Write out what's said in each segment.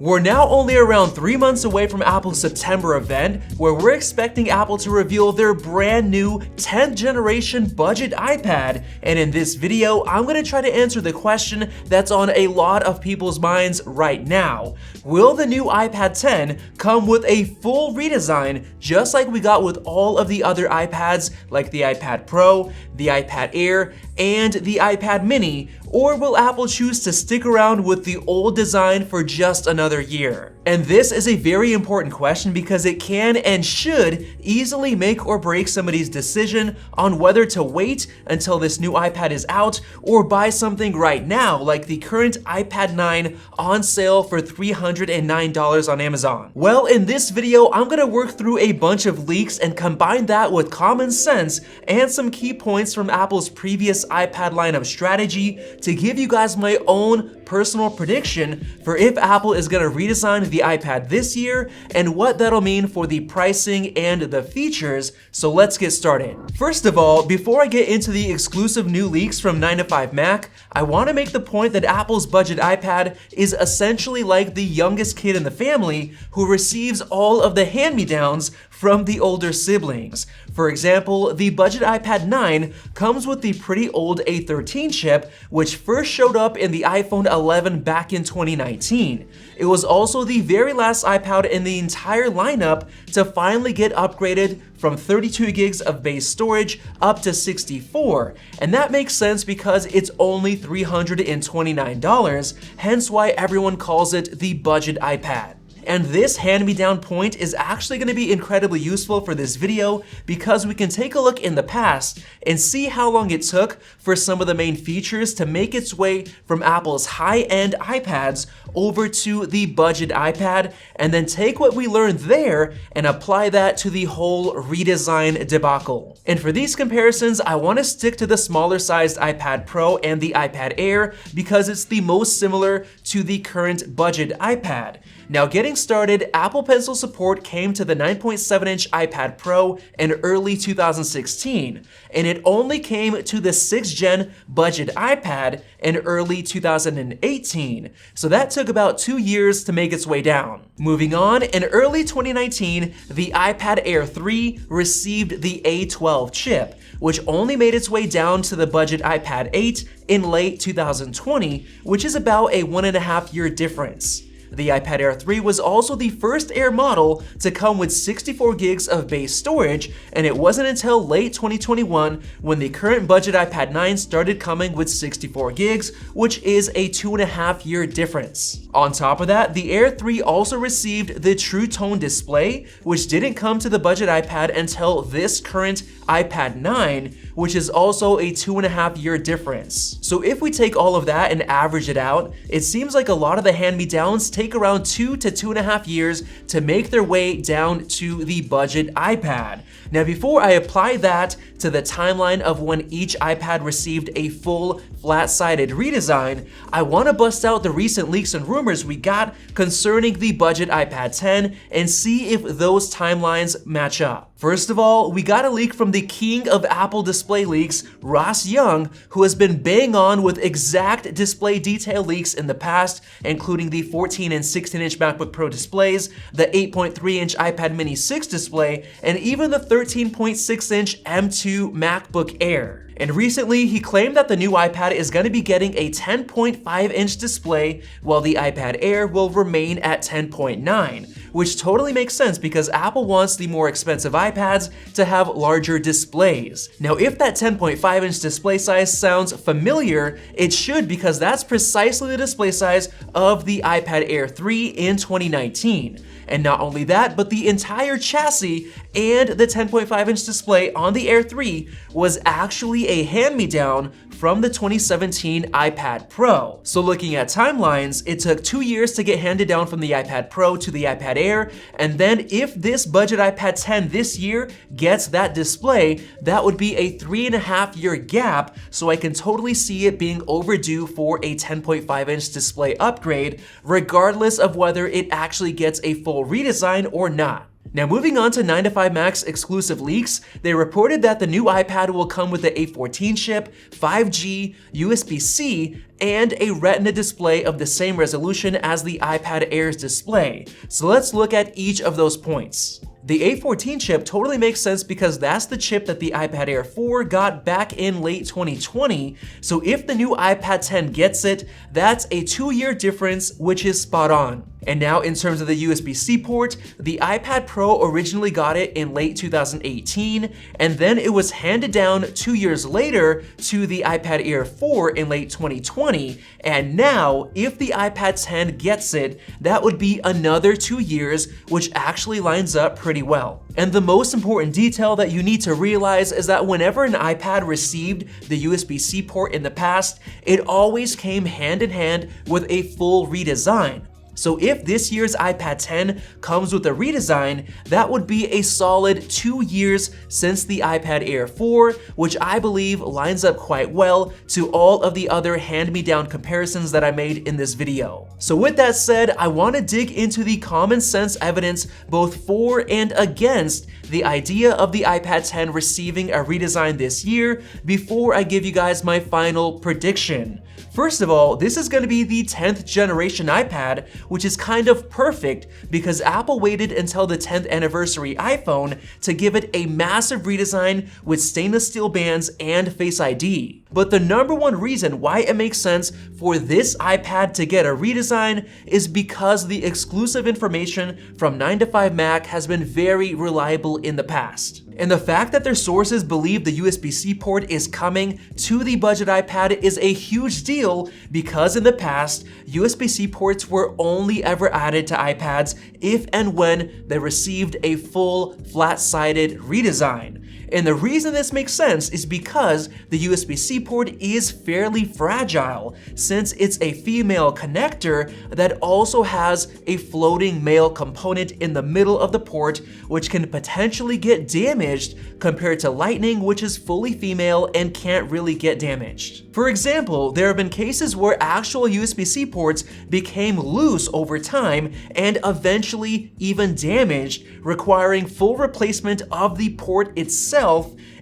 We're now only around 3 months away from Apple's September event, where we're expecting Apple to reveal their brand new 10th generation budget iPad, and in this video, I'm going to try to answer the question that's on a lot of people's minds right now. Will the new iPad 10 come with a full redesign, just like we got with all of the other iPads, like the iPad Pro, the iPad Air, and the iPad Mini, or will Apple choose to stick around with the old design for just another year? And this is a very important question because it can and should easily make or break somebody's decision on whether to wait until this new iPad is out or buy something right now, like the current iPad 9 on sale for $309 on Amazon. Well, in this video, I'm gonna work through a bunch of leaks and combine that with common sense and some key points from Apple's previous iPad lineup strategy to give you guys my own personal prediction for if Apple is going to redesign the iPad this year and what that'll mean for the pricing and the features. So let's get started. First of all, before I get into the exclusive new leaks from 9to5Mac, I want to make the point that Apple's budget iPad is essentially like the youngest kid in the family who receives all of the hand-me-downs from the older siblings. For example, the budget iPad 9 comes with the pretty old A13 chip, which first showed up in the iPhone 11 back in 2019. It was also the very last iPad in the entire lineup to finally get upgraded from 32 gigs of base storage up to 64, and that makes sense because it's only $329, hence why everyone calls it the budget iPad. And this hand-me-down point is actually going to be incredibly useful for this video because we can take a look in the past and see how long it took for some of the main features to make its way from Apple's high-end iPads over to the budget iPad, and then take what we learned there and apply that to the whole redesign debacle. And for these comparisons, I want to stick to the smaller sized iPad Pro and the iPad Air because it's the most similar to the current budget iPad. Now, getting started, Apple Pencil support came to the 9.7-inch iPad Pro in early 2016, and it only came to the 6th gen budget iPad in early 2018, so that took about 2 years to make its way down. Moving on, in early 2019, the iPad Air 3 received the A12 chip, which only made its way down to the budget iPad 8 in late 2020, which is about a 1.5-year difference. The iPad Air 3 was also the first Air model to come with 64 gigs of base storage, and it wasn't until late 2021 when the current budget iPad 9 started coming with 64 gigs, which is a 2.5-year difference. On top of that, the Air 3 also received the True Tone display, which didn't come to the budget iPad until this current iPad 9, which is also a 2.5-year difference. So if we take all of that and average it out, it seems like a lot of the hand-me-downs take around 2 to 2.5 years to make their way down to the budget iPad. Now, before I apply that to the timeline of when each iPad received a full flat-sided redesign, I want to bust out the recent leaks and rumors we got concerning the budget iPad 10 and see if those timelines match up. First of all, we got a leak from the king of Apple display leaks, Ross Young, who has been bang on with exact display detail leaks in the past, including the 14 and 16-inch MacBook Pro displays, the 8.3-inch iPad Mini 6 display, and even the 13.6-inch M2 MacBook Air. And recently, he claimed that the new iPad is going to be getting a 10.5-inch display, while the iPad Air will remain at 10.9, which totally makes sense because Apple wants the more expensive iPads to have larger displays. Now, if that 10.5-inch display size sounds familiar, it should, because that's precisely the display size of the iPad Air 3 in 2019. And not only that, but the entire chassis and the 10.5-inch display on the Air 3 was actually a hand-me-down from the 2017 iPad Pro. So looking at timelines, it took 2 years to get handed down from the iPad Pro to the iPad Air, and then if this budget iPad 10 this year gets that display, that would be a 3.5-year gap, so I can totally see it being overdue for a 10.5-inch display upgrade, regardless of whether it actually gets a full redesign or not. Now moving on to 9to5Mac's exclusive leaks, they reported that the new iPad will come with the A14 chip, 5G, USB-C, and a Retina display of the same resolution as the iPad Air's display. So let's look at each of those points. The A14 chip totally makes sense because that's the chip that the iPad Air 4 got back in late 2020, so if the new iPad 10 gets it, that's a 2-year difference, which is spot on. And now in terms of the USB-C port, the iPad Pro originally got it in late 2018, and then it was handed down 2 years later to the iPad Air 4 in late 2020, and now if the iPad 10 gets it, that would be another 2 years, which actually lines up pretty well. And the most important detail that you need to realize is that whenever an iPad received the USB-C port in the past, it always came hand in hand with a full redesign. So if this year's iPad 10 comes with a redesign, that would be a solid 2 years since the iPad Air 4, which I believe lines up quite well to all of the other hand-me-down comparisons that I made in this video. So with that said, I want to dig into the common sense evidence both for and against the idea of the iPad 10 receiving a redesign this year before I give you guys my final prediction. First of all, this is going to be the 10th generation iPad, which is kind of perfect because Apple waited until the 10th anniversary iPhone to give it a massive redesign with stainless steel bands and Face ID. But the number one reason why it makes sense for this iPad to get a redesign is because the exclusive information from 9to5Mac has been very reliable in the past. And the fact that their sources believe the USB-C port is coming to the budget iPad is a huge deal because in the past, USB-C ports were only ever added to iPads if and when they received a full flat-sided redesign. And the reason this makes sense is because the USB-C port is fairly fragile, since it's a female connector that also has a floating male component in the middle of the port, which can potentially get damaged compared to Lightning, which is fully female and can't really get damaged. For example, there have been cases where actual USB-C ports became loose over time and eventually even damaged, requiring full replacement of the port itself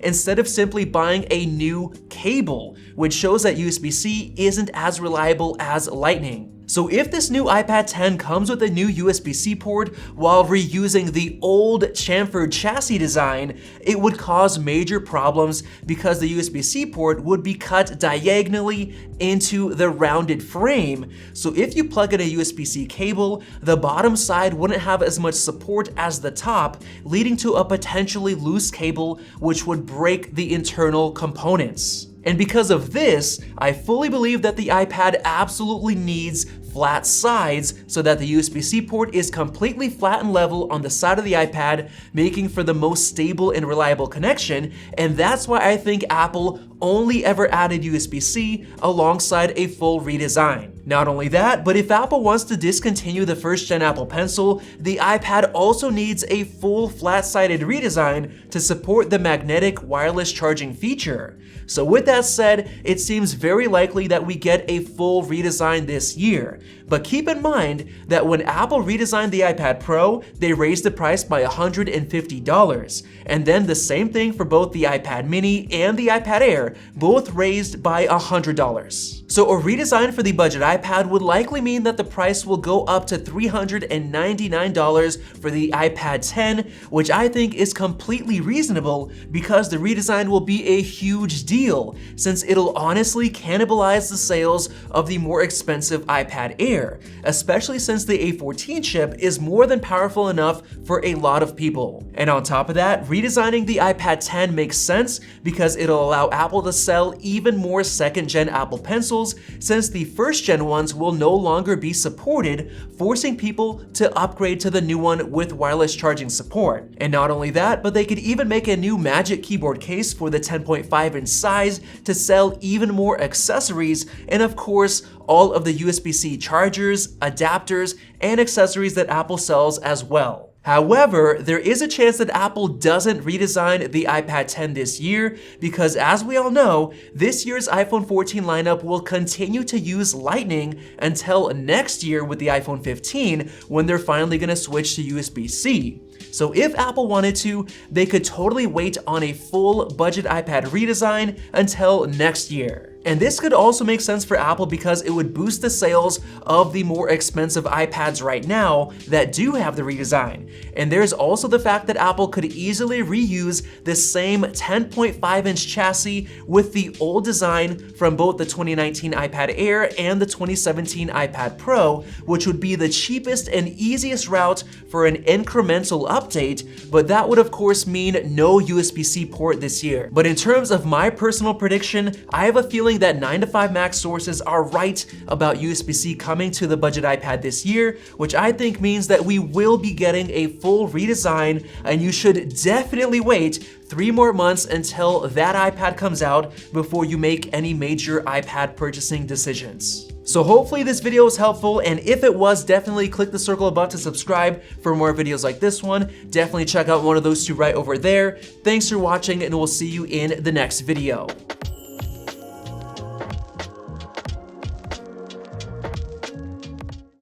instead of simply buying a new cable, which shows that USB-C isn't as reliable as Lightning. So if this new iPad 10 comes with a new USB-C port while reusing the old chamfered chassis design, it would cause major problems because the USB-C port would be cut diagonally into the rounded frame. So if you plug in a USB-C cable, the bottom side wouldn't have as much support as the top, leading to a potentially loose cable which would break the internal components. And because of this, I fully believe that the iPad absolutely needs flat sides so that the USB-C port is completely flat and level on the side of the iPad, making for the most stable and reliable connection, and that's why I think Apple only ever added USB-C alongside a full redesign. Not only that, but if Apple wants to discontinue the first-gen Apple Pencil, the iPad also needs a full flat-sided redesign to support the magnetic wireless charging feature. So with that said, it seems very likely that we get a full redesign this year. But keep in mind that when Apple redesigned the iPad Pro, they raised the price by $150. And then the same thing for both the iPad mini and the iPad Air, both raised by $100. So a redesign for the budget iPad would likely mean that the price will go up to $399 for the iPad 10, which I think is completely reasonable because the redesign will be a huge deal, since it'll honestly cannibalize the sales of the more expensive iPad Air, especially since the A14 chip is more than powerful enough for a lot of people. And on top of that, redesigning the iPad 10 makes sense because it'll allow Apple to sell even more second-gen Apple Pencils, since the first-gen ones will no longer be supported, forcing people to upgrade to the new one with wireless charging support. And not only that, but they could even make a new Magic Keyboard case for the 10.5-inch size to sell even more accessories, and of course, all of the USB-C chargers, adapters, and accessories that Apple sells as well. However, there is a chance that Apple doesn't redesign the iPad 10 this year because, as we all know, this year's iPhone 14 lineup will continue to use Lightning until next year with the iPhone 15 when they're finally going to switch to USB-C. So if Apple wanted to, they could totally wait on a full budget iPad redesign until next year. And this could also make sense for Apple because it would boost the sales of the more expensive iPads right now that do have the redesign. And there's also the fact that Apple could easily reuse the same 10.5-inch chassis with the old design from both the 2019 iPad Air and the 2017 iPad Pro, which would be the cheapest and easiest route for an incremental update, but that would of course mean no USB-C port this year. But in terms of my personal prediction, I have a feeling that 9to5Mac sources are right about USB-C coming to the budget iPad this year, which I think means that we will be getting a full redesign, and you should definitely wait 3 more months until that iPad comes out before you make any major iPad purchasing decisions. So hopefully this video was helpful, and if it was, definitely click the circle above to subscribe for more videos like this one. Definitely check out one of those two right over there. Thanks for watching, and we'll see you in the next video.